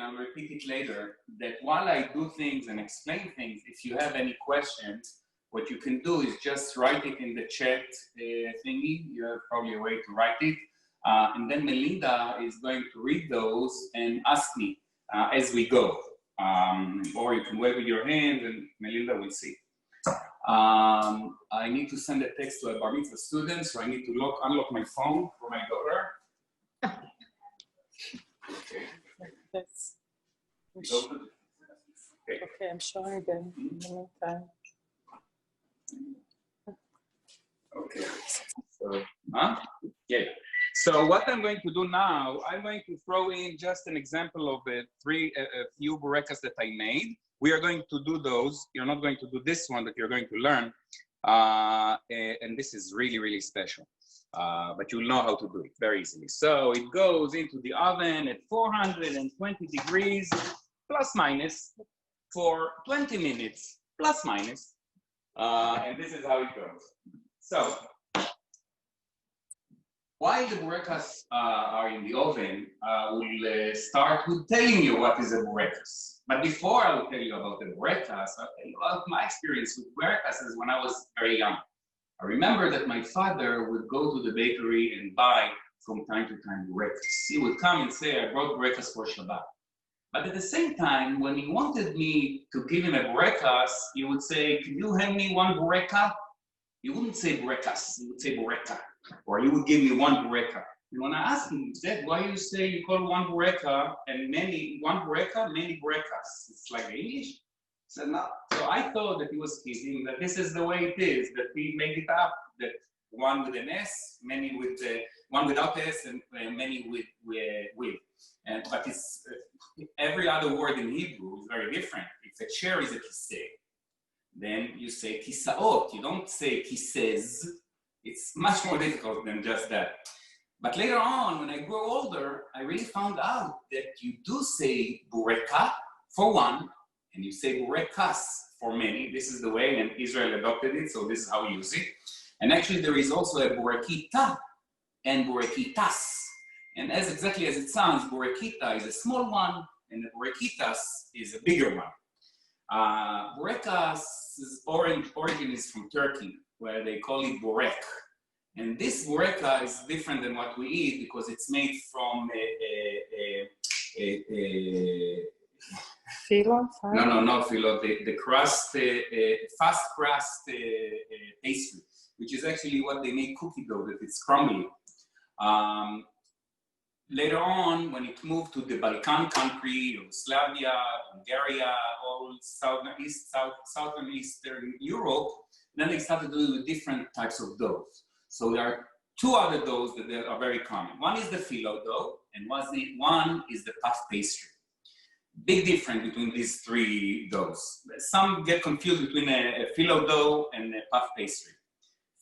I'll repeat it later, that while I do things and explain things, if you have any questions, what you can do is just write it in the chat thingy. You have probably a way to write it. And then Melinda is going to read those and ask me as we go. Or you can wave with your hand and Melinda will see. I need to send a text to a bar mitzvah student, so I need to unlock my phone for my daughter. Okay. Okay, I'm showing them in the meantime. Okay. So, yeah. So what I'm going to do now, I'm going to throw in just an example of a few Bourekas that I made. We are going to do those. You're not going to do this one that you're going to learn. And this is really, really special. But you'll know how to do it very easily. So it goes into the oven at 420 degrees, plus minus, for 20 minutes, plus minus. And this is how it goes. So, while the Bourekas are in the oven, we'll start with telling you what is a Bourekas. But before I will tell you about the Bourekas, I'll tell you about my experience with Bourekas as when I was very young. I remember that my father would go to the bakery and buy from time to time Bourekas. He would come and say, I brought Bourekas for Shabbat. But at the same time, when he wanted me to give him a Bourekas, he would say, can you hand me one Boureka? He wouldn't say Bourekas, he would say Boureka. Or he would give me one Boureka. And when I asked him, Dad, why you say you call one Boureka and one Boureka, many Bourekas? It's like English? He said, no. So I thought that he was kidding, that this is the way it is, that we made it up, that one with an S, many with one without S, and many with. But it's every other word in Hebrew is very different. If a chair is a kiseh, then you say kisaot. You don't say kises. It's much more difficult than just that. But later on, when I grew older, I really found out that you do say Boureka for one, and you say Bourekas for many. This is the way, and Israel adopted it, so this is how we use it. And actually, there is also a Bourekita and Bourekitas. And exactly as it sounds, Bourekita is a small one, and the Bourekitas is a bigger one. Bourekas' origin is from Turkey, where they call it Bourek. And this Boureka is different than what we eat because it's made from Phyllo? No, not Phyllo. The crust, fast crust pastry, which is actually what they make cookie dough, that it's crumbly. Later on, when it moved to the Balkan country, Yugoslavia, Bulgaria, all southern Eastern Europe, then they started doing with different types of doughs. So there are two other doughs that are very common. One is the Phyllo Dough, and one is the puff pastry. Big difference between these three doughs. Some get confused between a Phyllo Dough and a puff pastry.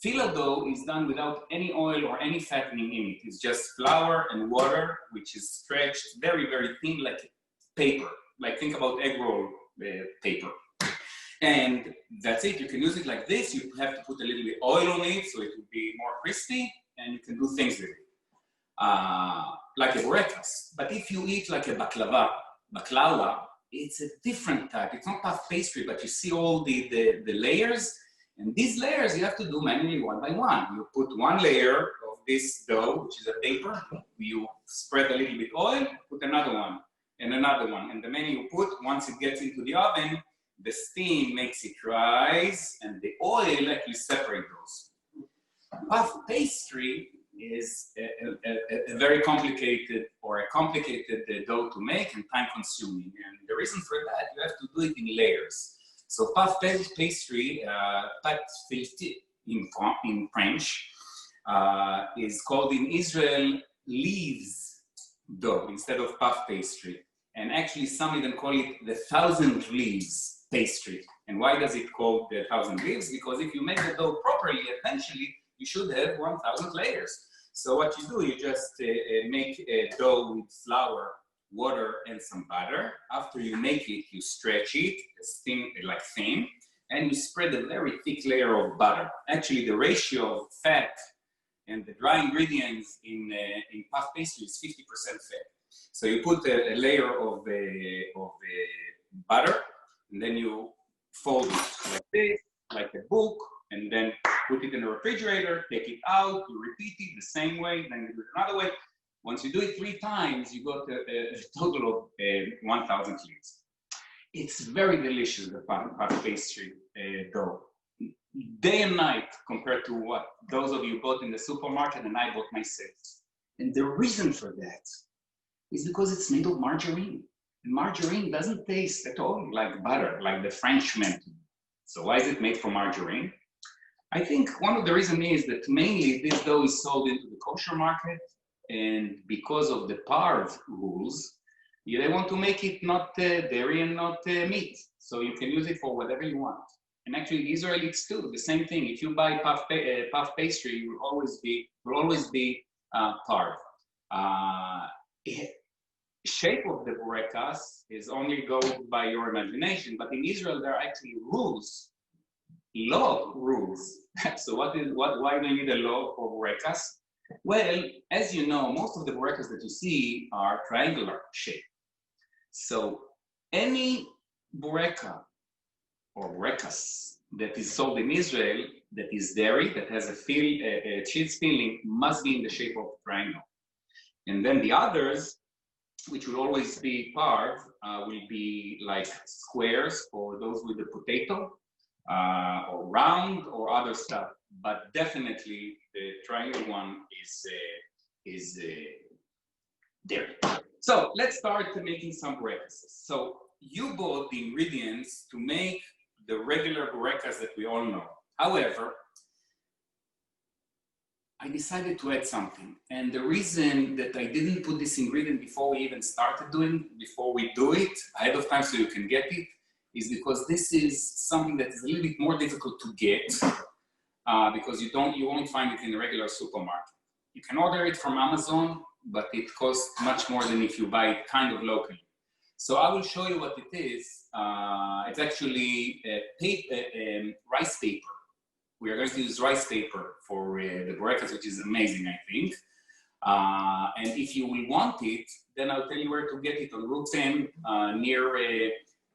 Phyllo Dough is done without any oil or any fattening in it. It's just flour and water, which is stretched very, very thin like paper. Like think about egg roll paper. And that's it. You can use it like this. You have to put a little bit of oil on it so it will be more crispy, and you can do things with it. Like a Bourekas. But if you eat like a baklava, it's a different type. It's not puff pastry, but you see all the layers. And these layers you have to do manually one by one. You put one layer of this dough, which is a paper. You spread a little bit oil, put another one, and another one. And the many you put, once it gets into the oven, the steam makes it rise, and the oil actually separates those. Puff pastry is a very complicated dough to make and time-consuming. And the reason for that, you have to do it in layers. So puff pastry, pâte feuilletée in French, is called in Israel leaves dough instead of puff pastry. And actually some even call it the 1,000 leaves pastry. And why does it call the 1,000 leaves? Because if you make the dough properly, eventually you should have 1,000 layers. So what you do, you just make a dough with flour, water, and some butter. After you make it, you stretch it, thin, and you spread a very thick layer of butter. Actually, the ratio of fat and the dry ingredients in puff pastry is 50% fat. So you put a layer of butter, and then you fold it like this, like a book, and then put it in the refrigerator, take it out, you repeat it the same way, then you do it another way. Once you do it 3 times, you got a total of 1,000 cleans. It's very delicious, the puff pastry dough. Day and night compared to what those of you bought in the supermarket and I bought myself. And the reason for that is because it's made of margarine. And margarine doesn't taste at all like butter, like the Frenchmen. So why is it made from margarine? I think one of the reasons is that mainly this dough is sold into the kosher market, and because of the PARV rules, they want to make it not dairy and not meat. So you can use it for whatever you want. And actually, the Israelis too, the same thing. If you buy puff pastry, it will always be PARV. Shape of the Bourekas is only go by your imagination, but in Israel there are actually rules, law rules. So why do you need a law for Bourekas? Well, as you know, most of the Bourekas that you see are triangular shape. So any Boureka or Bourekas that is sold in Israel that is dairy, that has a cheese filling, must be in the shape of a triangle. And then the others, which will always be PARV, will be like squares for those with the potato, or round or other stuff. But definitely the triangle one is dairy. So let's start making some Bourekas. So you bought the ingredients to make the regular Bourekas that we all know. However, I decided to add something. And the reason that I didn't put this ingredient before we even started before we do it, ahead of time so you can get it, is because this is something that is a little bit more difficult to get because you won't find it in a regular supermarket. You can order it from Amazon, but it costs much more than if you buy it kind of locally. So I will show you what it is. It's actually rice paper. We are going to use rice paper for the Bourekas, which is amazing, I think. And if you will want it, then I'll tell you where to get it on Route 10 near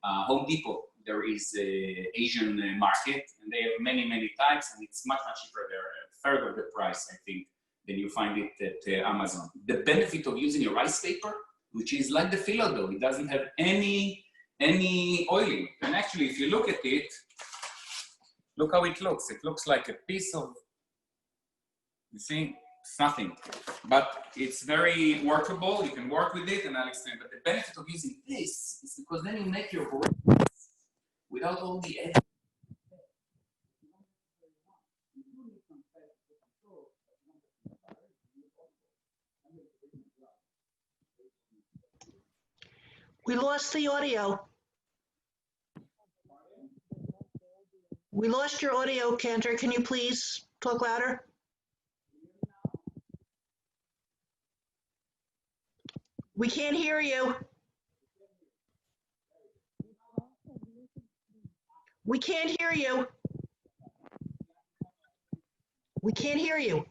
Home Depot. There is an Asian market, and they have many, many types, and it's much, much cheaper there, a third of the price, I think, than you find it at Amazon. The benefit of using a rice paper, which is like the Phyllo Dough, it doesn't have any oiling. And actually, if you look at it, look how it looks. It looks like a piece of, you see, it's nothing. But it's very workable. You can work with it, and I'll explain. But the benefit of using this is because then you make your Bourekas without all the edges. We lost the audio. We lost your audio, Cantor. Can you please talk louder? We can't hear you. We can't hear you. We can't hear you.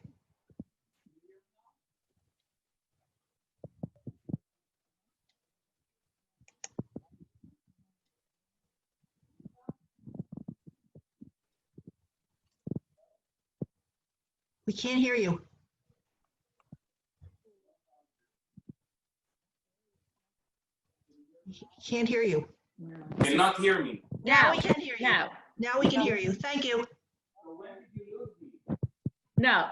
We can't hear you. Can't hear you. Cannot hear me. Now we can hear you. No. Now we can hear you. Thank you. So when did you lose me? No.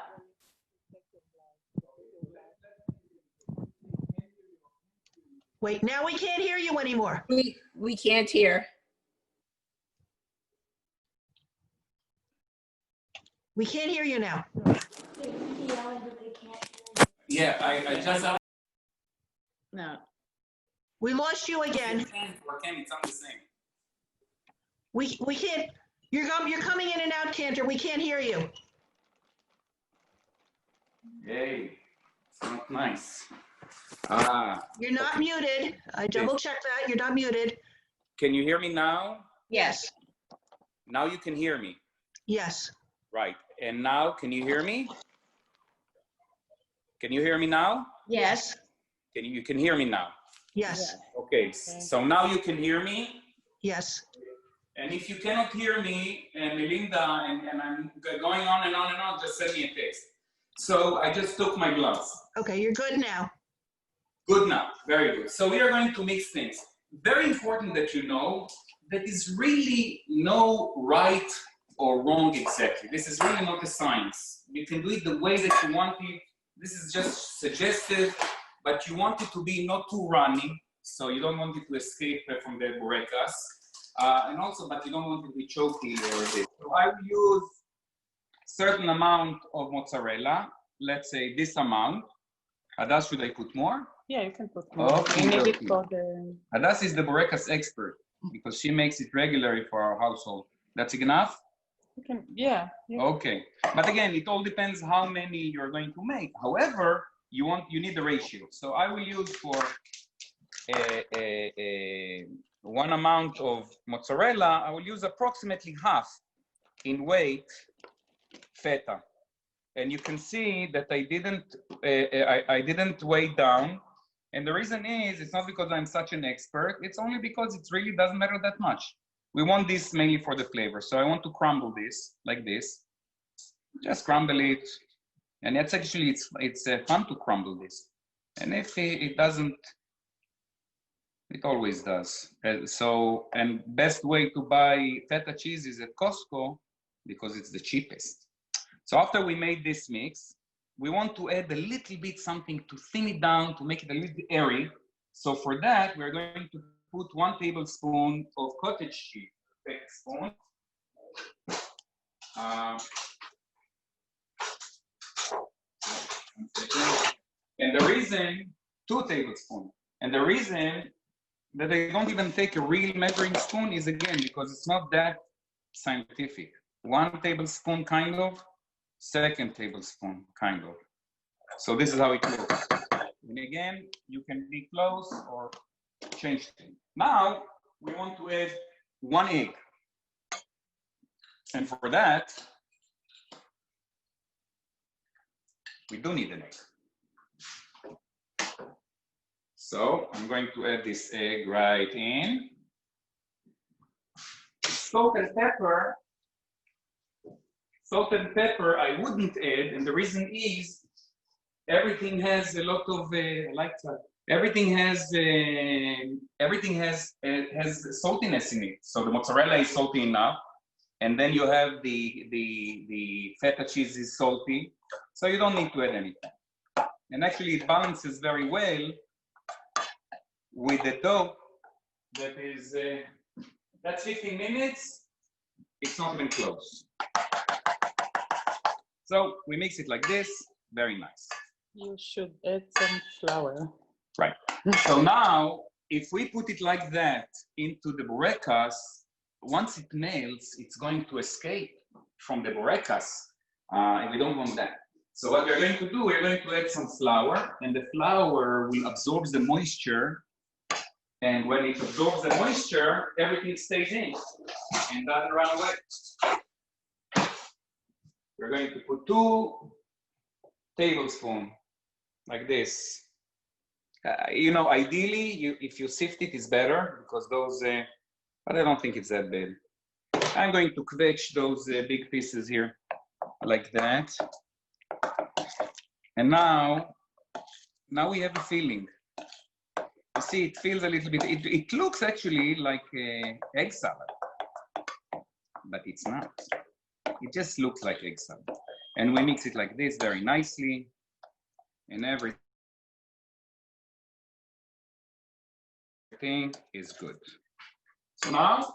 Wait, now we can't hear you anymore. We can't hear. We can't hear you now. Yeah, I just... No. We lost you again. It's on the same. We can't. You're coming in and out, Cantor. We can't hear you. Hey, it's not nice. You're not muted. I double checked that. You're not muted. Can you hear me now? Yes. Now you can hear me. Yes. Right. And now, can you hear me? Can you hear me now? Yes. You can hear me now? Yes, Okay, so now you can hear me. yes. And if you cannot hear me, Melinda, and I'm going on and on and on, just send me a text. So I just took my gloves. Okay, you're good now. Good now, very good. So we are going to mix things. Very important that you know that is really no right or wrong exactly. This is really not a science. You can do it the way that you want it. This is just suggestive, but you want it to be not too runny, so you don't want it to escape from the Bourekas. And also, but you don't want it to be choky or this. So I will use certain amount of mozzarella, let's say this amount. Hadas, should I put more? Yeah, you can put more. Okay, We need okay. it for the. Hadas is the Bourekas expert because she makes it regularly for our household. That's enough? You can, yeah. Okay, but again, it all depends how many you're going to make. However, you need the ratio. So I will use for one amount of mozzarella, I will use approximately half in weight feta. And you can see that I didn't weigh down. And the reason is, it's not because I'm such an expert, it's only because it really doesn't matter that much. We want this mainly for the flavor. So I want to crumble this like this. Just crumble it. And it's actually, it's fun to crumble this. And if it doesn't, it always does. And best way to buy feta cheese is at Costco because it's the cheapest. So after we made this mix, we want to add a little bit something to thin it down, to make it a little bit airy. So for that, we're going to put 1 tablespoon of cottage cheese. Take a spoon. And the reason, 2 tablespoons. And the reason that I don't even take a real measuring spoon is, again, because it's not that scientific. 1 tablespoon kind of, 2nd tablespoon kind of. So this is how it looks. And again, you can be close or change things. Now we want to add 1 egg. And for that, we do need an egg. So I'm going to add this egg right in. Salt and pepper. Salt and pepper I wouldn't add, and the reason is everything has a lot of everything has saltiness in it. So the mozzarella is salty enough, and then you have the feta cheese is salty, so you don't need to add anything. And actually, it balances very well with the dough. That is that's 15 minutes. It's not even close. So we mix it like this, very nice. You should add some flour. Right. So now, if we put it like that into the Bourekas, once it melts, it's going to escape from the Bourekas, and we don't want that. So what we're going to do, we're going to add some flour, and the flour will absorb the moisture, and when it absorbs the moisture, everything stays in and doesn't run away. We're going to put 2 tablespoons like this. You know, ideally, if you sift it, it's better because those, but I don't think it's that bad. I'm going to kvetch those big pieces here like that. And now we have a filling. You see, it feels a little bit, it looks actually like egg salad, but it's not. It just looks like egg salad. And we mix it like this very nicely, and everything is good. So now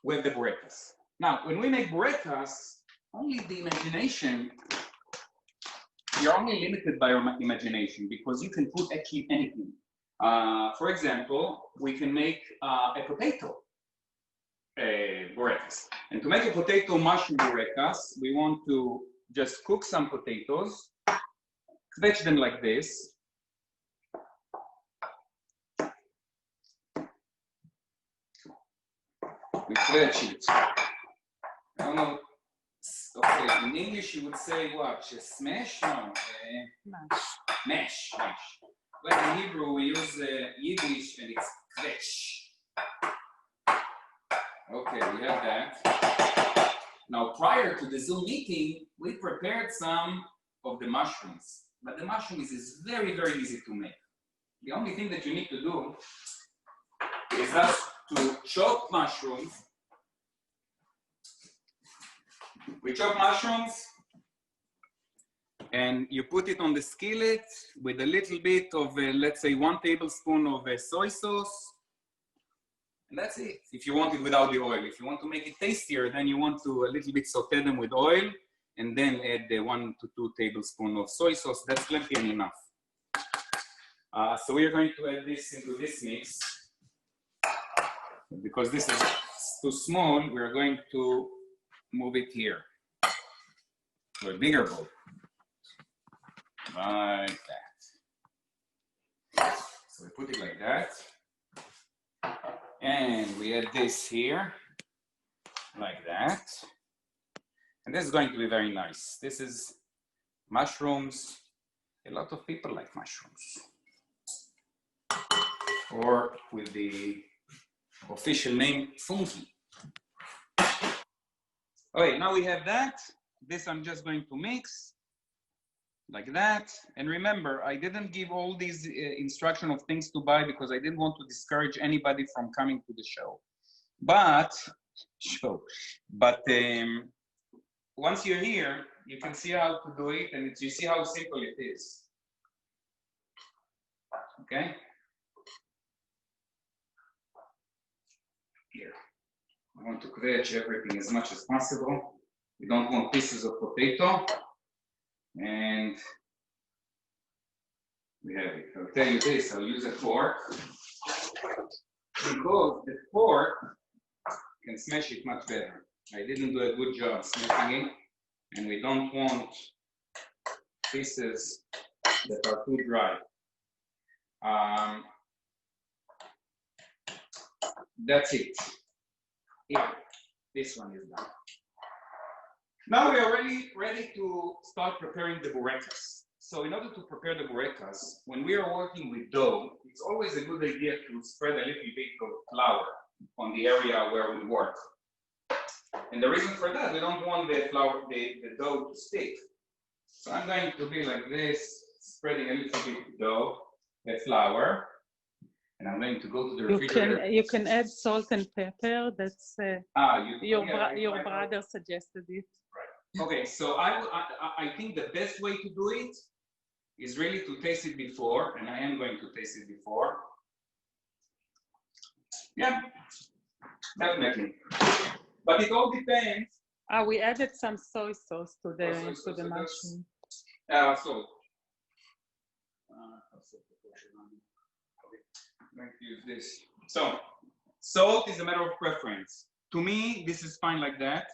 we have the Bourekas. Now, when we make Bourekas, only the imagination, you're only limited by your imagination because you can put actually anything. For example, we can make a potato Bourekas. And to make a potato mushroom Bourekas, we want to just cook some potatoes, kvetch them like this. We kvetch it. I don't know. Okay, in English you would say what? Just smash? No. Mash. Mash. well, in Hebrew we use Yiddish and it's kresh. Okay, we have that. Now, prior to the Zoom meeting, we prepared some of the mushrooms, but the mushrooms is very, very easy to make. The only thing that you need to do is just to chop mushrooms. We chop mushrooms and you put it on the skillet with a little bit of, let's say, 1 tablespoon of soy sauce. And that's it. If you want it without the oil. If you want to make it tastier, then you want to a little bit saute them with oil and then add the 1 to 2 tablespoons of soy sauce. That's plenty and enough. So we are going to add this into this mix. Because this is too small, we are going to move it here to a bigger bowl. Like that. So we put it like that. And we add this here, like that. And this is going to be very nice. This is mushrooms. A lot of people like mushrooms. Or with the official name, fungi. Okay, now we have that. This I'm just going to mix like that. And remember, I didn't give all these instruction of things to buy because I didn't want to discourage anybody from coming to the show. But once you're here, you can see how to do it, and you see how simple it is. Okay. Here, I want to crunch everything as much as possible. We don't want pieces of potato. And we have it. I'll tell you this, I'll use a fork because the fork can smash it much better. I didn't do a good job smashing it, and we don't want pieces that are too dry. That's it. Yeah, this one is done. Now we are ready to start preparing the Bourekas. So in order to prepare the Bourekas, when we are working with dough, it's always a good idea to spread a little bit of flour on the area where we work. And the reason for that, we don't want the dough to stick. So I'm going to be like this, spreading a little bit of dough, the flour, and I'm going to go to the refrigerator. You can add salt and pepper. That's your brother suggested it. Right. Okay, so I think the best way to do it is really to taste it before, and I am going to taste it before. Yeah, definitely. But it all depends. We added some soy sauce to the mushroom. Salt. I'm going to use this. So, salt is a matter of preference. To me, this is fine like that.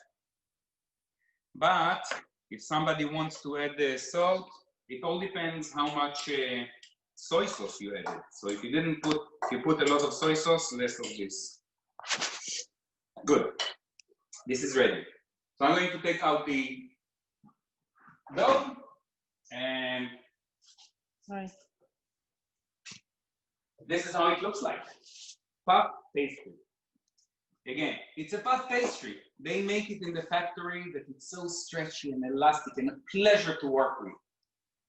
But if somebody wants to add the salt, it all depends how much soy sauce you added. So if you put a lot of soy sauce, less of this. Good. This is ready. So I'm going to take out the dough and this is how it looks like. Puff pastry. Again, it's a puff pastry. They make it in the factory that it's so stretchy and elastic and a pleasure to work with.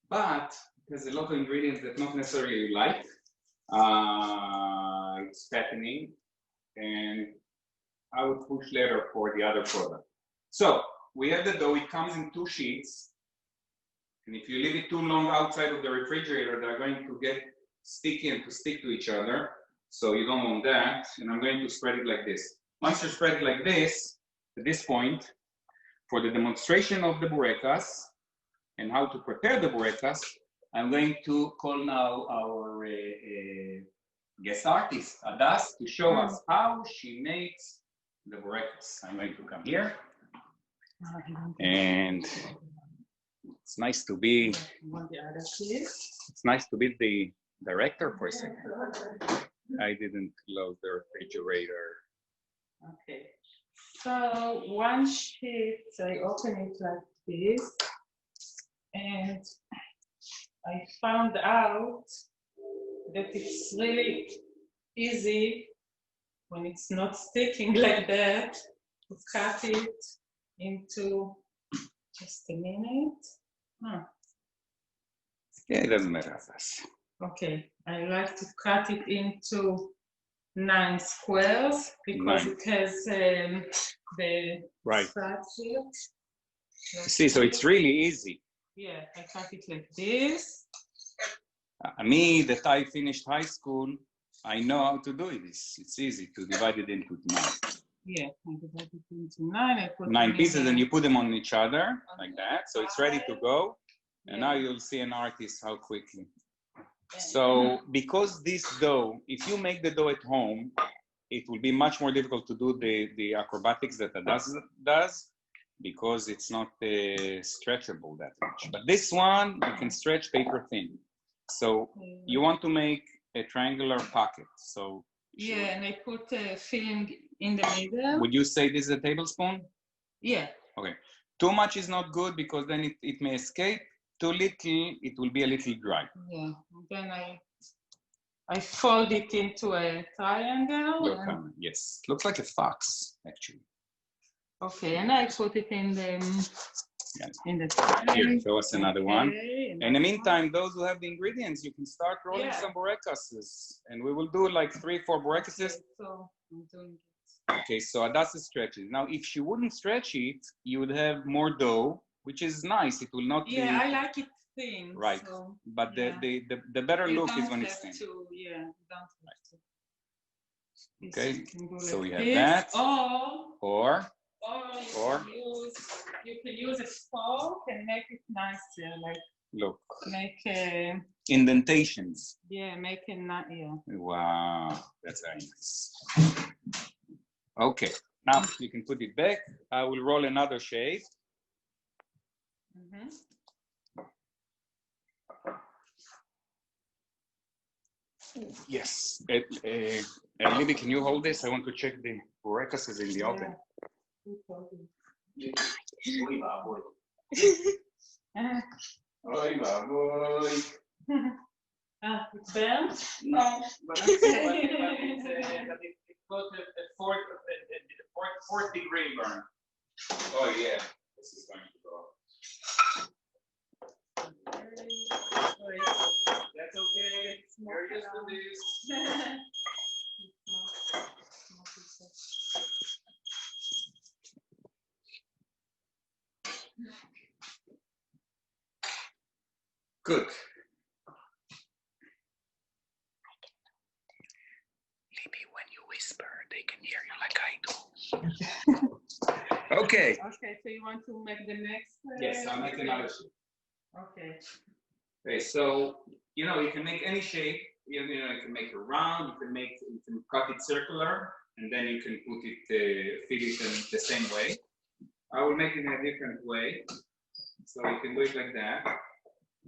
But there's a lot of ingredients that not necessarily you like. It's fattening, and I would push later for the other product. So we have the dough. It comes in 2 sheets. And if you leave it too long outside of the refrigerator, they're going to get sticky and to stick to each other. So you don't want that. And I'm going to spread it like this. Once you spread it like this, at this point, for the demonstration of the Bourekas and how to prepare the Bourekas, I'm going to call now our guest artist, Adas, to show us how she makes the Bourekas. I'm going to come here. And it's nice to be the director for a second. I didn't close the refrigerator. Okay. So one sheet, I open it like this, and I found out that it's really easy when it's not sticking like that to cut it into, just a minute. Yeah, it doesn't matter fast. Okay, I like to cut it into 9 squares because it has the spots here. See, so it's really easy. Yeah, I cut it like this. Me, that I finished high school, I know how to do it. It's easy to divide it into 9. Yeah, I divide it into 9. I put 9 pieces, and you put them on each other like that. So it's ready to go. And now you'll see an artist how quickly. So because this dough, if you make the dough at home, it will be much more difficult to do the acrobatics that Adas does because it's not stretchable that much. But this one, you can stretch paper thin. So you want to make a triangular pocket. So yeah, and I put filling in the middle. Would you say this is a tablespoon? Yeah. Okay. Too much is not good because then it may escape. Too little, it will be a little dry. Yeah. And then I fold it into a triangle. Yes. Looks like a fox, actually. Okay, and I put it in the Here, show us another one. In the meantime, those who have the ingredients, you can start rolling some Bourekas. And we will do like 3-4 Bourekas. Okay, so I'm doing it. Okay, so Adas stretches. Now, if she wouldn't stretch it, you would have more dough, which is nice. It will not be... Yeah, I like it thin. Right, so, but the better look is when it's thin. Yeah, you don't have to. Okay, so like we have that. Or you can use a fork and make it nicer, like look. Make indentations. Yeah, make it not Wow, that's very nice. Okay, now you can put it back. I will roll another shape. Yes. Libby, can you hold this? I want to check the Bourekas is in the oven. It's there? No, but it's got a fourth degree burn. Oh yeah, this is going to go. That's okay. You're used to this. Good. Libby, when you whisper, they can hear you like I do. Okay. Okay, so you want to make the next? Yes, I'll make another shape. Okay. Okay, so you can make any shape. You can make it round. You can cut it circular, and then you can put it, fit it in the same way. I will make it in a different way. So you can do it like that.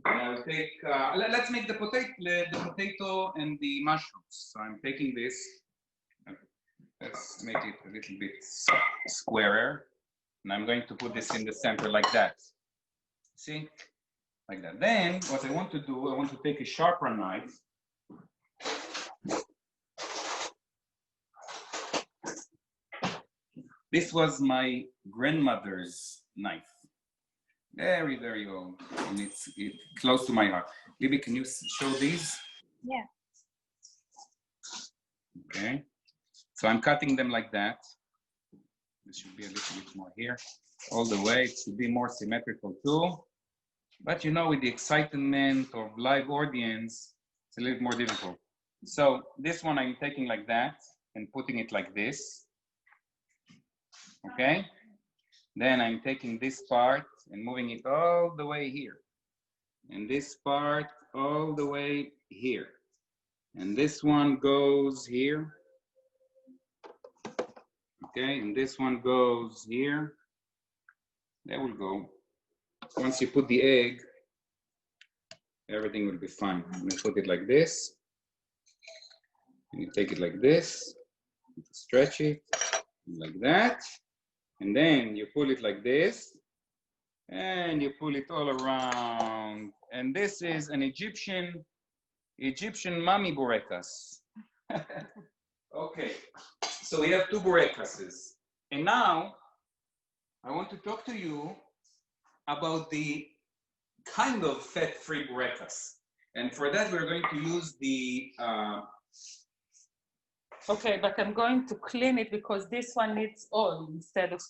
And I will take. Let's make the potato and the mushrooms. So I'm taking this. Let's make it a little bit squarer, and I'm going to put this in the center like that. See, like that. Then what I want to do, I want to take a sharper knife. This was my grandmother's knife. Very, very old, and it's close to my heart. Libby, can you show these? Yeah. Okay. So I'm cutting them like that. This should be a little bit more here. All the way, it should be more symmetrical too. But with the excitement of live audience, it's a little more difficult. So this one I'm taking like that and putting it like this. Okay? Then I'm taking this part and moving it all the way here. And this part all the way here. And this one goes here. Okay, and this one goes here. There will go. Once you put the egg, everything will be fine. I'm gonna put it like this. And you take it like this, stretch it like that. And then you pull it like this, and you pull it all around. And this is an Egyptian Egyptian mummy Bourekas. Okay, so we have 2 Bourekases. And now I want to talk to you about the kind of fat-free Bourekas. And for that, we're going to use the Okay, but I'm going to clean it because this one needs oil instead of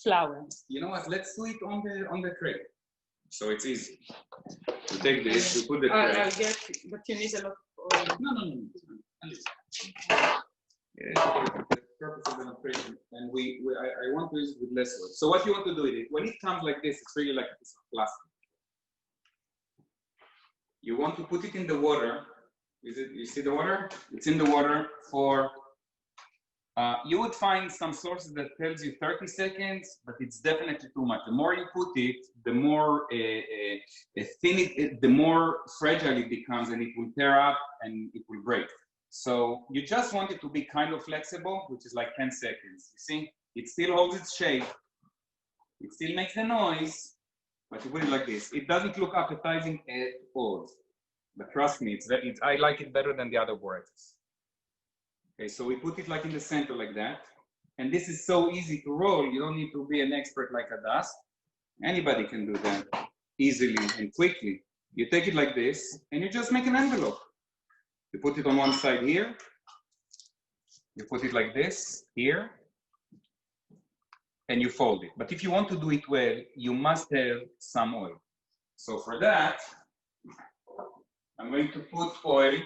flour. You know what? Let's do it on the tray, so it's easy. We take this, we put the tray. I'll get it, but you need a lot of oil. No. Yeah, the purpose of demonstration, and I want to use it with less oil. So what you want to do with it? When it comes like this, it's really like a piece of plastic. You want to put it in the water. You see the water? It's in the water for, you would find some sources that tells you 30 seconds, but it's definitely too much. The more you put it, the more thin the more fragile it becomes, and it will tear up and it will break. So you just want it to be kind of flexible, which is like 10 seconds. You see, it still holds its shape. It still makes the noise, but you put it like this. It doesn't look appetizing at all. But trust me, I like it better than the other Bourekas. Okay, so we put it like in the center like that. And this is so easy to roll. You don't need to be an expert like Adas. Anybody can do that easily and quickly. You take it like this and you just make an envelope. You put it on one side here. You put it like this here. And you fold it. But if you want to do it well, you must have some oil. So for that, I'm going to put oil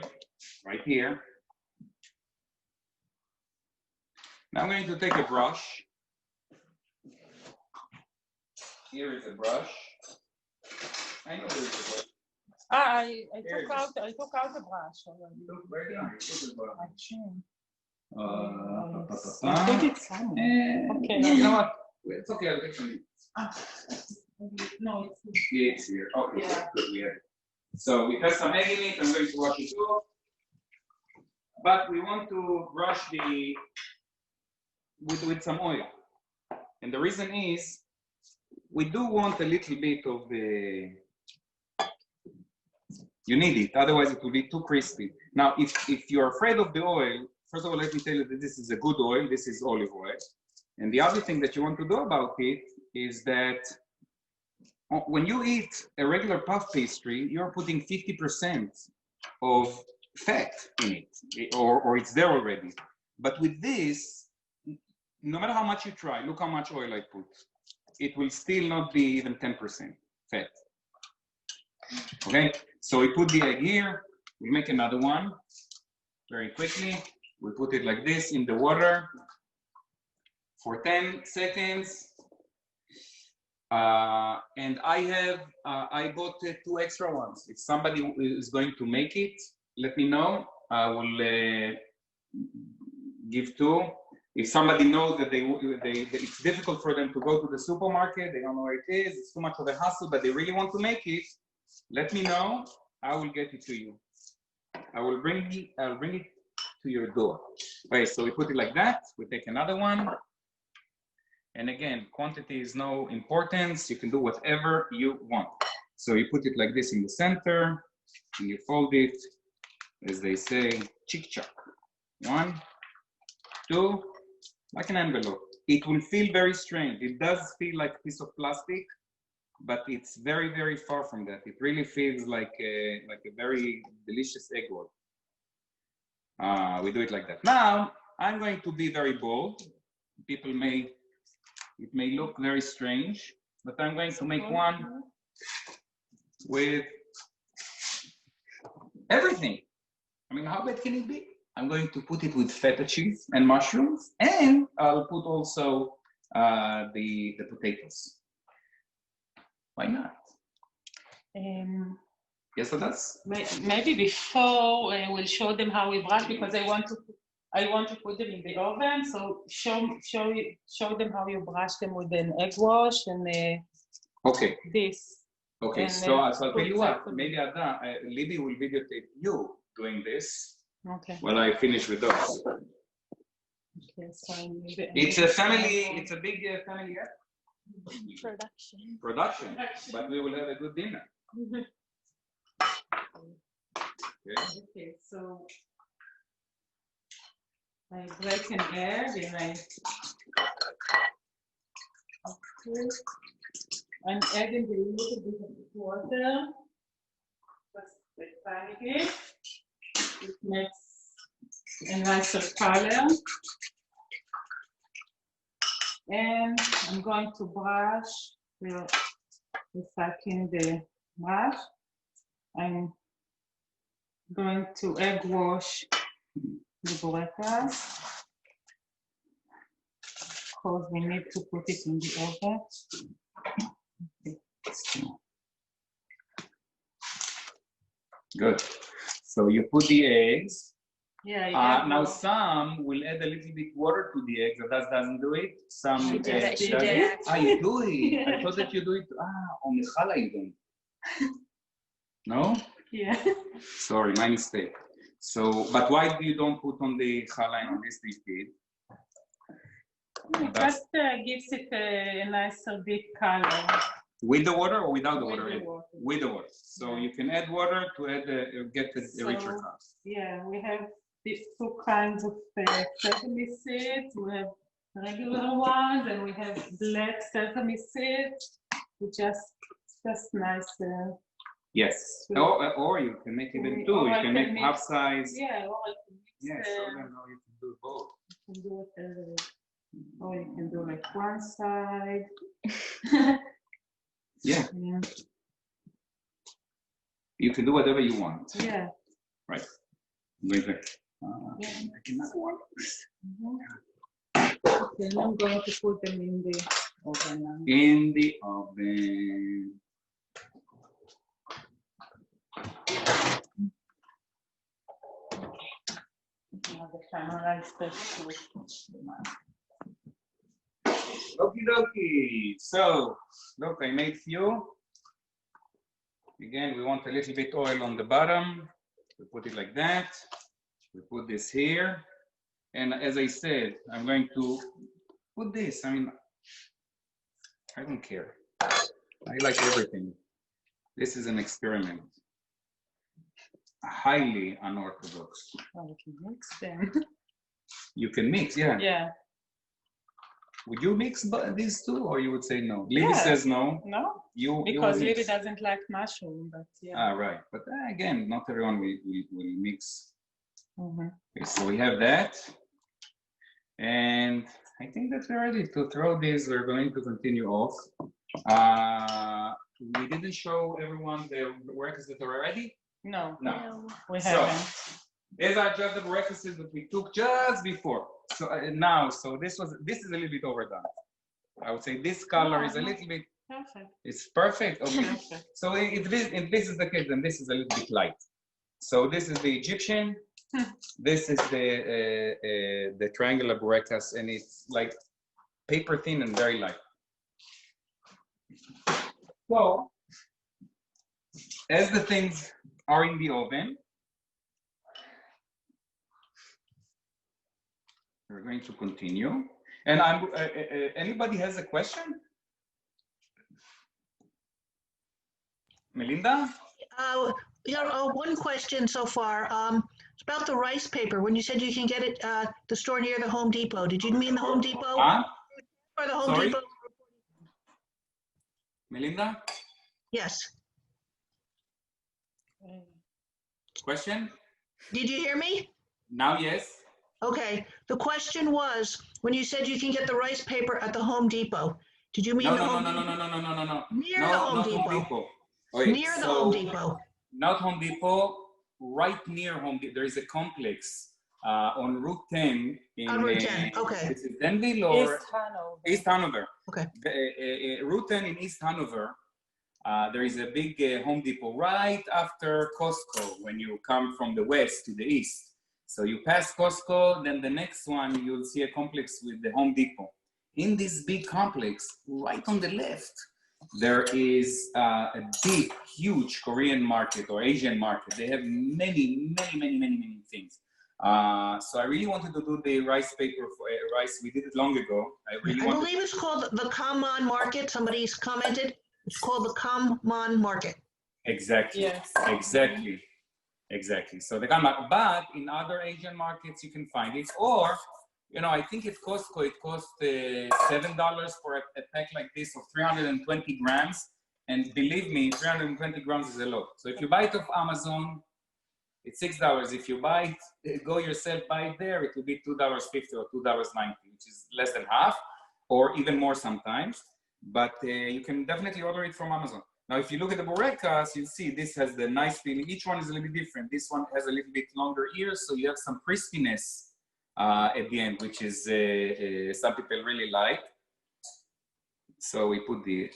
right here. Now I'm going to take a brush. Here is a brush. I know there is a brush. I took out the brush already. Look, where are you? Put the brush. I put it somewhere. Okay. You know what? It's okay. I'll get you. No, It's here. Okay, yeah. Good. We have it. So we have some egg in it. I'm going to wash it off. But we want to brush with some oil. And the reason is, we do want a little bit of the, you need it, otherwise it will be too crispy. Now, if you're afraid of the oil, first of all, let me tell you that this is a good oil, this is olive oil. And the other thing that you want to do about it is that when you eat a regular puff pastry, you're putting 50% of fat in it, or it's there already. But with this, no matter how much you try, look how much oil I put. It will still not be even 10% fat. Okay, so we put the egg here. We make another one very quickly. We put it like this in the water for 10 seconds. And I bought 2 extra ones. If somebody is going to make it, let me know. I will give 2. If somebody knows that it's difficult for them to go to the supermarket, they don't know where it is, it's too much of a hassle, but they really want to make it, let me know. I will get it to you. I'll bring it to your door. Okay, so we put it like that. We take another one. And again, quantity is no importance. You can do whatever you want. So you put it like this in the center, and you fold it, as they say, chick-chock. 1, 2, like an envelope. It will feel very strange. It does feel like a piece of plastic, but it's very, very far from that. It really feels like a very delicious egg roll. We do it like that. Now, I'm going to be very bold. It may look very strange, but I'm going to make one with everything. I mean, how bad can it be? I'm going to put it with feta cheese and mushrooms, and I'll put also the potatoes. Why not? Yes, it does. Maybe before we'll show them how we brush, because I want to put them in the oven. So show them how you brush them with an egg wash and okay. This. Okay, and so I'll tell you what. Maybe Libby will videotape you doing this. Okay. When I finish with those. Okay, so it's a family. It's a big family. Production. But we will have a good dinner. Okay, so I break an egg and I put an egg in a little bit of water. Just a tiny bit. It makes a nicer color. And I'm going to brush recycling the brush. I'm going to egg wash the Bourekas because we need to put it in the oven. Good. So you put the eggs. Yeah. Now some will add a little bit water to the eggs. That doesn't do it. Some She did it. She does did it. it. You do it. I thought that you do it. On the challah you don't. No? Yeah. Sorry, my mistake. So, but why do you don't put on the challah and on this liquid? It just gives it a nicer deep color. With the water or without the With water? the water. With the water. So Yeah. you can add water to add get the richer So, color. Yeah, we have these two kinds of sesame seeds. We have regular ones and we have black sesame seeds. It's just nice. Yes. So- Or you can make even two. Or You I can can make mix- half size. Yeah, or I can mix Yes. them. No, you can do both. You can do whatever. Or you can do like one side. Yeah. Yeah. You can do whatever you want. Yeah. Right. Wait there. Yeah. I cannot work. Okay, I'm going to put them in the oven now. In the oven. Now the camera is best to Okie dokie. So, look, I made few. Again, we want a little bit oil on the bottom. We put it like that. We put this here. And as I said, I'm going to put this. I mean, I don't care. I like everything. This is an experiment. Highly unorthodox. Oh, we can mix them. You can mix, yeah. Yeah. Would you mix these two, or you would say no? Libby Yeah. says no. No? You Because will Libby mix. doesn't like mushroom, but yeah. Ah, right. But again, not everyone will mix. Mhm. Okay, so we have that. And I think that we're ready to throw these. We're going to continue off. We didn't show everyone the workers that are ready. No, No. we So, haven't. These are just the Bourekas that we took just before. So now, so this is a little bit overdone. I would say this color is a little bit. Perfect. It's perfect. Okay. Perfect. So if this is the case, then this is a little bit light. So this is the Egyptian. This is the triangular Bourekas, and it's like paper thin and very light. So as the things are in the oven, we're going to continue. And anybody has a question? Melinda? One question so far. It's about the rice paper. When you said you can get it the store near the Home Depot, did you mean the Home Depot Huh? or the Home Sorry? Depot? Melinda? Yes. Question? Did you hear me? Now, yes. Okay. The question was, when you said you can get the rice paper at the Home Depot, did you mean No, the no, no, Home no, no, Depot? no, no, no, no, no. Near No, the Home not Depot. Home Depot. Wait, Near the so, Home Depot. Not Home Depot, right near Home Depot. There is a complex on Route 10. On Route 10, okay. This is Denville or East Hanover. East Hanover. Okay. Route 10 in East Hanover. There is a big Home Depot right after Costco when you come from the west to the east. So you pass Costco, then the next one you'll see a complex with the Home Depot. In this big complex, right on the left, there is a big, huge Korean market or Asian market. They have many things. So I really wanted to do the rice paper for rice. We did it long ago. I believe it's called the Common Market. Somebody's commented. It's called the Common Market. Exactly. Yes. Exactly. Exactly. So they come back, but in other Asian markets you can find it, or you know, I think at Costco it costs $7 for a pack like this of 320 grams, and believe me, 320 grams is a lot. So if you buy it off Amazon, it's $6. If you buy it, go yourself buy it there, it will be $2.50 or $2.90, which is less than half, or even more sometimes. But you can definitely order it from Amazon. Now, if you look at the Bourekas, you'll see this has the nice feeling. Each one is a little bit different. This one has a little bit longer ears, so you have some crispiness at the end, which is some people really like. So we put the,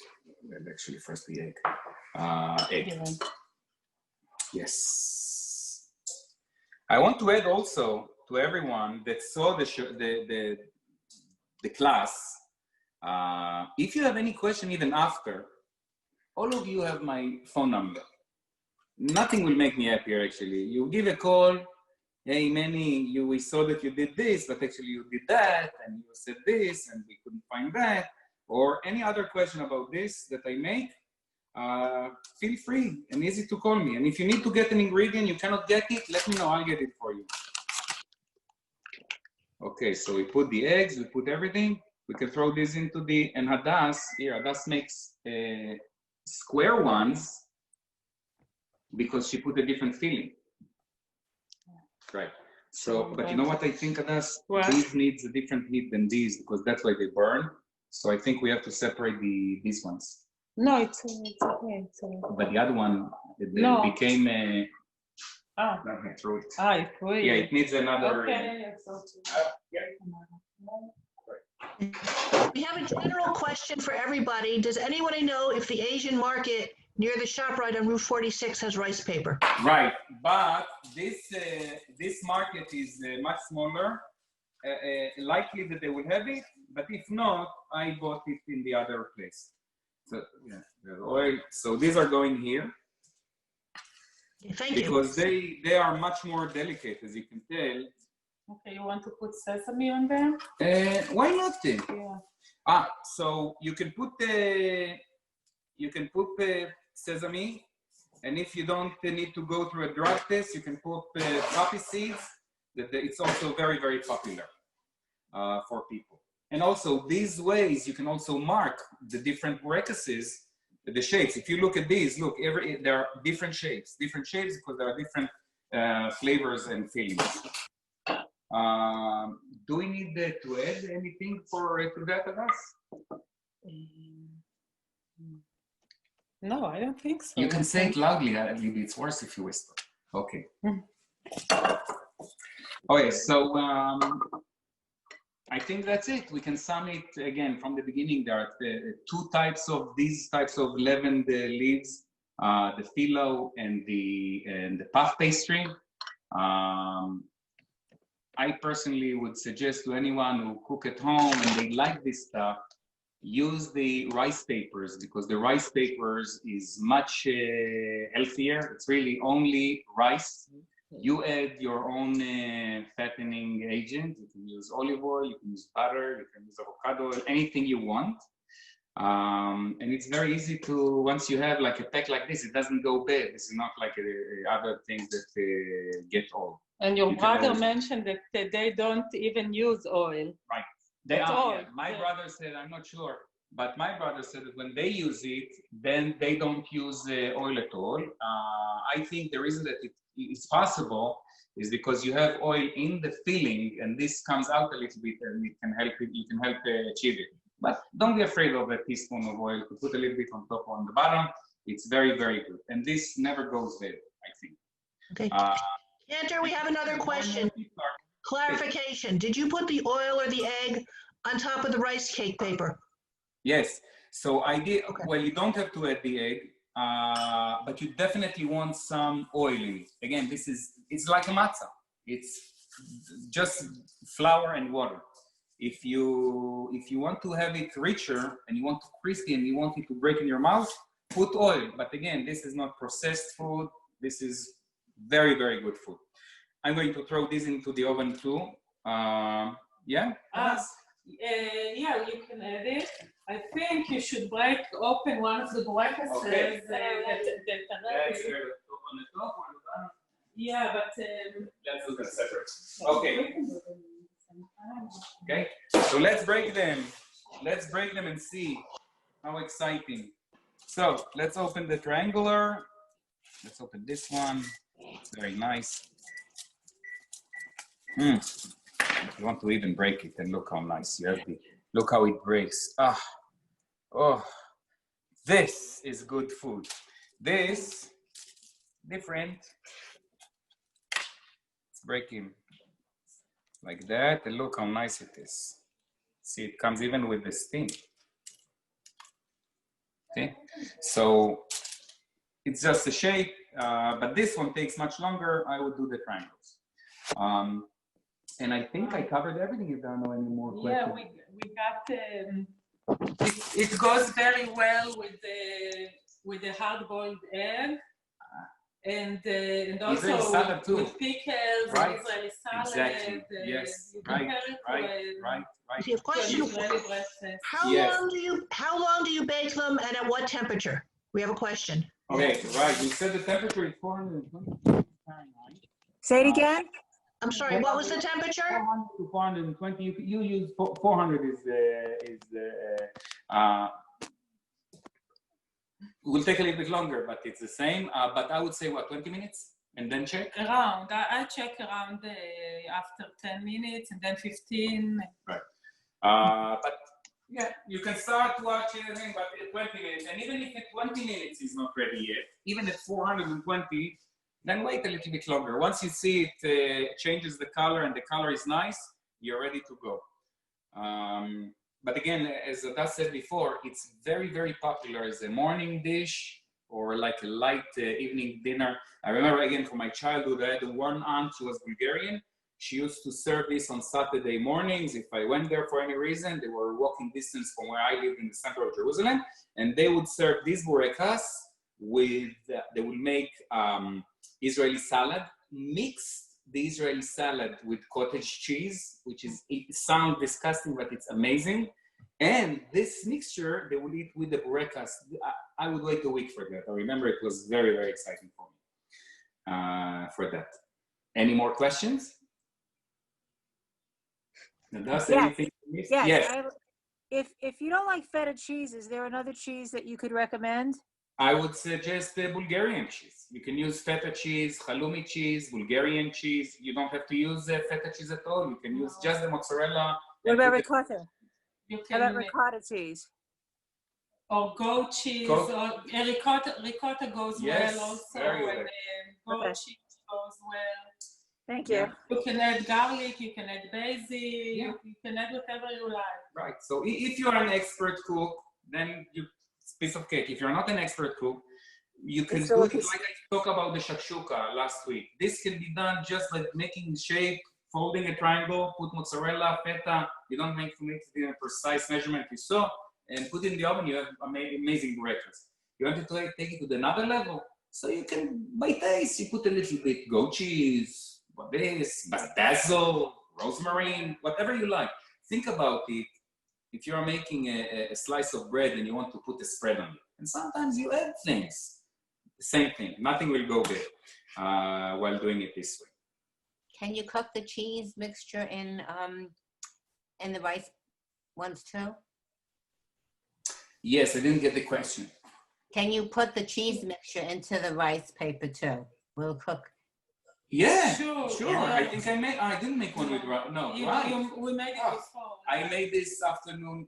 actually first the egg. Egg. Yes. I want to add also to everyone that saw the class, if you have any question even after, all of you have my phone number. Nothing will make me happier, actually. You give a call, hey, Manny, we saw that you did this, but actually you did that, and you said this, and we couldn't find that, or any other question about this that I make, feel free and easy to call me. And if you need to get an ingredient, you cannot get it, let me know, I'll get it for you. Okay, so we put the eggs, we put everything. We can throw this into the, and Hadass, here, Hadass makes square ones because she put a different filling. Right. So, but you know what I think, Hadass? These needs a different heat than these because that's why they burn. So I think we have to separate these ones. No, it's okay. But the other one, it became a... Ah, throw it. it's really... Yeah, it needs another... Okay, We have a general question for everybody. Does anybody know if the Asian market near the ShopRite on Route 46 has rice paper? Right, but this market is much smaller. Likely that they will have it, but if not, I bought it in the other place. So yeah, the oil. So these are going here. Thank you. Because they are much more delicate, as you can tell. Okay, you want to put sesame on there? Why not? Yeah. So you can put sesame, and if you don't need to go through a drug test, you can put poppy seeds. It's also very, very popular for people. And also these ways you can also mark the different Bourekas, the shapes. If you look at these, look, there are different shapes because there are different flavors and fillings. Do we need to add anything to that, Hadass? No, I don't think so. You can say it loudly, it's worse if you whisper. Okay. Okay, so I think that's it. We can sum it again from the beginning. There are two types of these types of leavened leaves, the phyllo and the puff pastry. I personally would suggest to anyone who cook at home and they like this stuff, use the rice papers because the rice papers is much healthier. It's really only rice. You add your own fattening agent. You can use olive oil, you can use butter, you can use avocado oil, anything you want. And it's very easy to, once you have like a pack like this, it doesn't go bad. This is not like other things that get old. And your brother mentioned that they don't even use oil. Right. They are. Yeah. My brother said, I'm not sure, but my brother said that when they use it, then they don't use oil at all. I think the reason that it's possible is because you have oil in the filling, and this comes out a little bit, and it can help. You can help achieve it. But don't be afraid of a teaspoon of oil to put a little bit on top or on the bottom. It's very, very good, and this never goes bad, I think. Okay. Cantor, we have another question. Clarification. Did you put the oil or the egg on top of the rice cake paper? Yes. So I did. Okay. Well, you don't have to add the egg, but you definitely want some oil in it. Again, it's like a matzah. It's just flour and water. If you want to have it richer and you want it crispy and you want it to break in your mouth, put oil. But again, this is not processed food. This is very, very good food. I'm going to throw this into the oven too. Yeah? Yeah, you can add it. I think you should break open one of the Bourekas. Okay. Yeah, but Let's do them separate. Okay. Okay. So let's break them. Let's break them and see how exciting. So let's open the triangular. Let's open this one. It's very nice. You want to even break it and look how nice you have the. Look how it breaks. Ah, oh, this is good food. This different. It's breaking like that, and look how nice it is. See, it comes even with the steam. Okay, so it's just a shape, but this one takes much longer. I would do the triangles. And I think I covered everything. If there are no any more questions. yeah, we got it goes very well with the hard-boiled egg, and also with pickles, right? and Israeli salad. Exactly. Yes. Right. See, of course, how long do you bake them, and at what temperature? We have a question. Okay, right. You said the temperature is 420 Fahrenheit. Say it again? I'm sorry, what was the temperature? 400 to 420. You use 400 will take a little bit longer, but it's the same. But I would say what, 20 minutes, and then check. Around. I check around after 10 minutes, and then 15. Right. But yeah, you can start watching anything, but at 20 minutes, and even if at 20 minutes is not ready yet, even at 420. Then wait a little bit longer. Once you see it changes the color and the color is nice, you're ready to go. But again, as Ada said before, it's very, very popular as a morning dish or like a light evening dinner. I remember again from my childhood, I had one aunt who was Bulgarian. She used to serve this on Saturday mornings. If I went there for any reason, they were walking distance from where I lived in the center of Jerusalem, and they would serve these Bourekas with, they would make Israeli salad, mixed the Israeli salad with cottage cheese, which is, it sounds disgusting, but it's amazing. And this mixture, they will eat with the Bourekas. I would wait a week for that. I remember it was very, very exciting for me for that. Any more questions? Yes. Anything? Yes. If you don't like feta cheese, is there another cheese that you could recommend? I would suggest the Bulgarian cheese. You can use feta cheese, halloumi cheese, Bulgarian cheese. You don't have to use feta cheese at all. You can use just the mozzarella. What about ricotta? How about ricotta cheese? Or goat cheese, or ricotta goes well also. Very well. And goat cheese goes well. Thank you. You can add garlic, you can add basil, you can add whatever you like. Right. So if you are an expert cook, then piece of cake. If you're not an expert cook, you can do it like I talked about the shakshuka last week. This can be done just like making shape, folding a triangle, put mozzarella, feta. You don't make to make it in a precise measurement you saw, and put it in the oven. You have amazing Bourekas. You want to take it to another level, so you can, by taste, you put a little bit goat cheese, basil, rosemary, whatever you like. Think about it. If you're making a slice of bread and you want to put a spread on it, and sometimes you add things, the same thing. Nothing will go good while doing it this way. Can you cook the cheese mixture in the rice ones too? Yes, I didn't get the question. Can you put the cheese mixture into the rice paper too? Will it cook? Yeah, sure. Yeah. I think I didn't make one with rice. No, right. We made it before. I made this afternoon,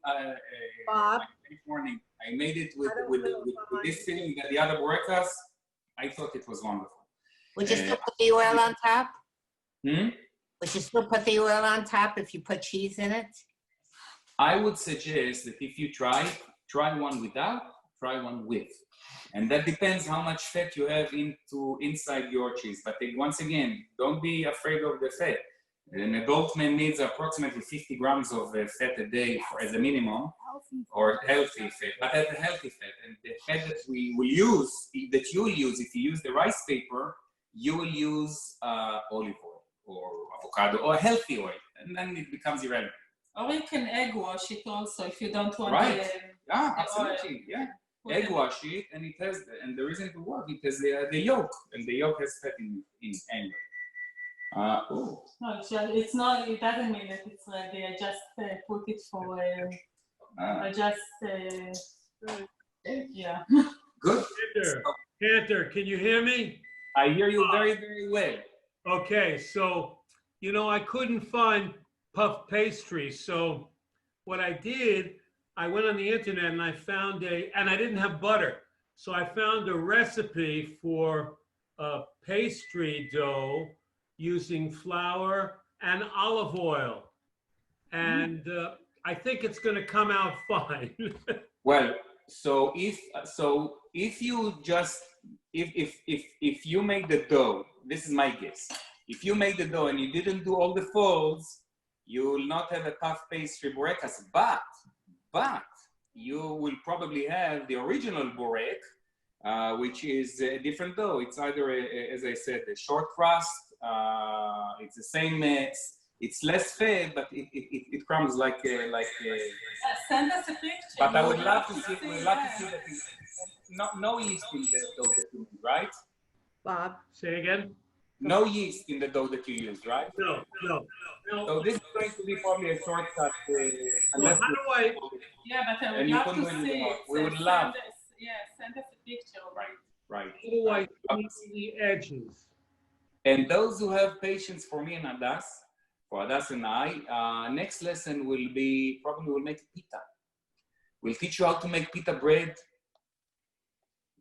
Bob? this morning. I made it with this filling that the other Bourekas. I thought it was wonderful. Would you still put the oil on top? Hmm? Would you still put the oil on top if you put cheese in it? I would suggest that if you try one without, try one with. And that depends how much fat you have inside your cheese. But once again, don't be afraid of the fat. An adult man needs approximately 50 grams of fat a day as a minimum, or healthy fat. But that's a healthy fat. And the fat that we will use, that you will use, if you use the rice paper, you will use olive oil or avocado or healthy oil, and then it becomes irrelevant. Or you can egg wash it also if you don't want right. the Yeah, absolutely. Yeah. egg wash it, and it has, and the reason it will work, it has the yolk, and the yolk has fat in it anyway. Oh. No, it's not, it doesn't mean that it's ready. I just put it for, I just, yeah. Good. Cantor, can you hear me? I hear you very, very well. Okay, so, you know, I couldn't find puff pastry. So what I did, I went on the internet and I found and I didn't have butter. So I found a recipe for pastry dough using flour and olive oil. And I think it's going to come out fine. Well, so if you just if you make the dough, this is my guess. If you make the dough and you didn't do all the folds, you will not have a puff pastry Bourekas, but you will probably have the original Bourek, which is a different dough. It's either, as I said, a short crust. It's the same. It's less fat, but it crumbs like. Send us a picture. But I would love to see. We'd love to see that. No yeast in the dough that you use, right? Bob? Say again? No yeast in the dough that you use, right? No. So this is going to be probably a shortcut. Well, how do I? Yeah, but I would And you love couldn't to do it see anymore. it. We would Send love. us, yeah, send us a picture. Right. How do I clean the edges? And those who have patience for me and Adas, for Adas and I, next lesson will be, probably we'll make pita. We'll teach you how to make pita bread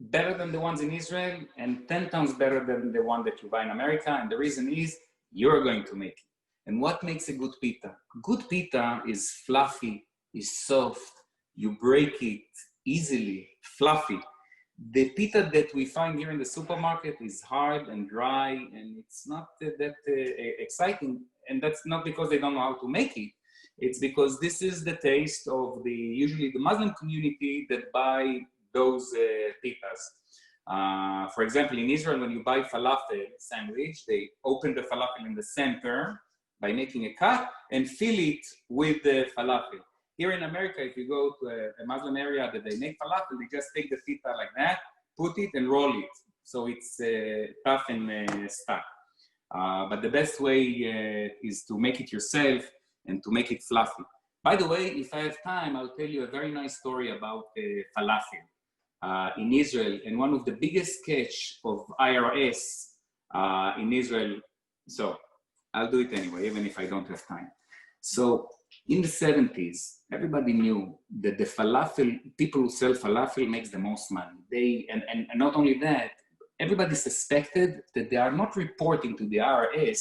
better than the ones in Israel and 10 times better than the one that you buy in America. And the reason is you're going to make it. And what makes a good pita? Good pita is fluffy, is soft. You break it easily, fluffy. The pita that we find here in the supermarket is hard and dry, and it's not that exciting. And that's not because they don't know how to make it. It's because this is the taste of usually the Muslim community that buy those pitas. For example, in Israel, when you buy falafel sandwich, they open the falafel in the center by making a cut and fill it with the falafel. Here in America, if you go to a Muslim area that they make falafel, they just take the pita like that, put it and roll it. So it's tough and stuck. But the best way is to make it yourself and to make it fluffy. By the way, if I have time, I'll tell you a very nice story about falafel in Israel. And one of the biggest catch of IRS in Israel, so I'll do it anyway, even if I don't have time. So in the 70s, everybody knew that the falafel, people who sell falafel makes the most money. And not only that, everybody suspected that they are not reporting to the IRS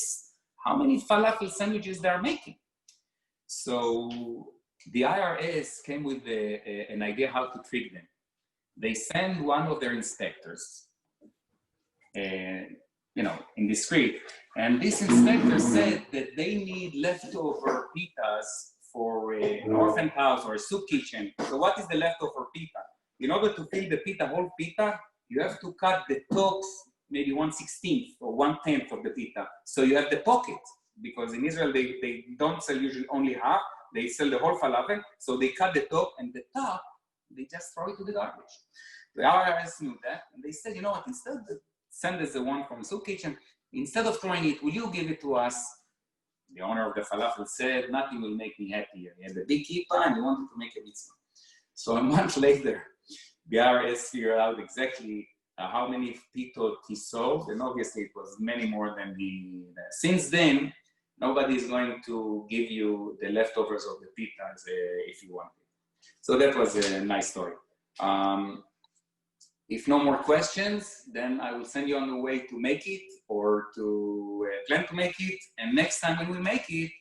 how many falafel sandwiches they are making. So the IRS came with an idea how to trick them. They send one of their inspectors, indiscreet. And this inspector said that they need leftover pitas for an orphan house or a soup kitchen. So what is the leftover pita? In order to fill the pita, whole pita, you have to cut the tops, maybe 1/16 or 1/10 of the pita. So you have the pocket, because in Israel, they don't sell usually only half, they sell the whole falafel. So they cut the top, and the top, they just throw it to the garbage. The IRS knew that, and they said, you know what, instead of send us the one from the soup kitchen, instead of throwing it, will you give it to us? The owner of the falafel said, nothing will make me happier. He had a big kippah and he wanted to make a mitzvah. So a month later, the IRS figured out exactly how many pitot he sold, and obviously it was many more than since then, nobody is going to give you the leftovers of the pitas if you want it. So that was a nice story. If no more questions, then I will send you on the way to make it or to plan to make it. And next time when we make it,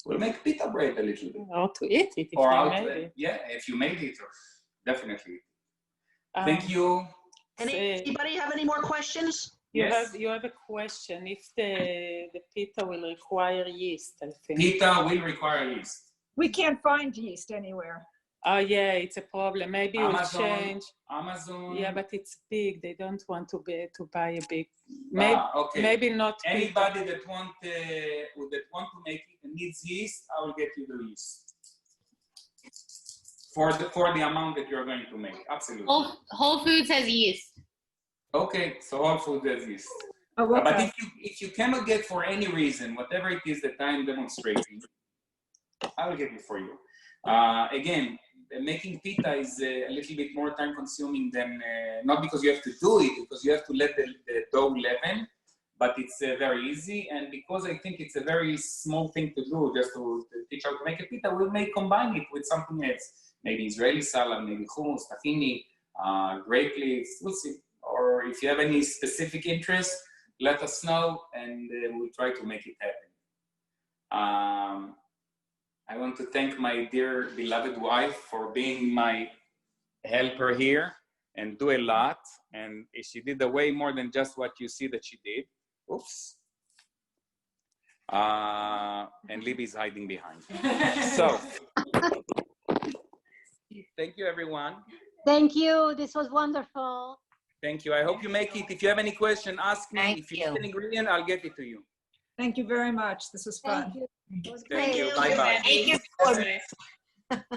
we'll make pita bread a little bit. Or to eat it if or you out made it. Yeah, if you made it, definitely. Thank you. Anybody have any more questions? You have a question. If the pita will require yeast, I think. Pita will require yeast. We can't find yeast anywhere. Oh yeah, it's a problem. Maybe we'll change. Amazon. Yeah, but it's big. They don't want to buy a big. Okay. Maybe not. Anybody that want to make it and needs yeast, I will get you the yeast. for the amount that you're going to make. Absolutely. Whole Foods has yeast. Okay, so Whole Foods has yeast. Oh, But okay. if you cannot get for any reason, whatever it is that I'm demonstrating, I will get it for you. Again, making pita is a little bit more time consuming than, not because you have to do it, because you have to let the dough leaven, but it's very easy. And because I think it's a very small thing to do, just to teach how to make a pita, we may combine it with something else. Maybe Israeli salad, maybe hummus, tahini, grape leaves, we'll see. Or if you have any specific interest, let us know and we'll try to make it happen. I want to thank my dear beloved wife for being my helper here and do a lot. And she did way more than just what you see that she did. Oops. And Libby's hiding behind. So, thank you, everyone. Thank you. This was wonderful. Thank you. I hope you make it. If you have any question, ask me. Thank If you you. need an ingredient, I'll get it to you. Thank you very much. This was fun. Thank you. It was Thank great. you. Bye-bye. Thank you.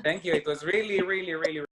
Thank you. It was really, really, really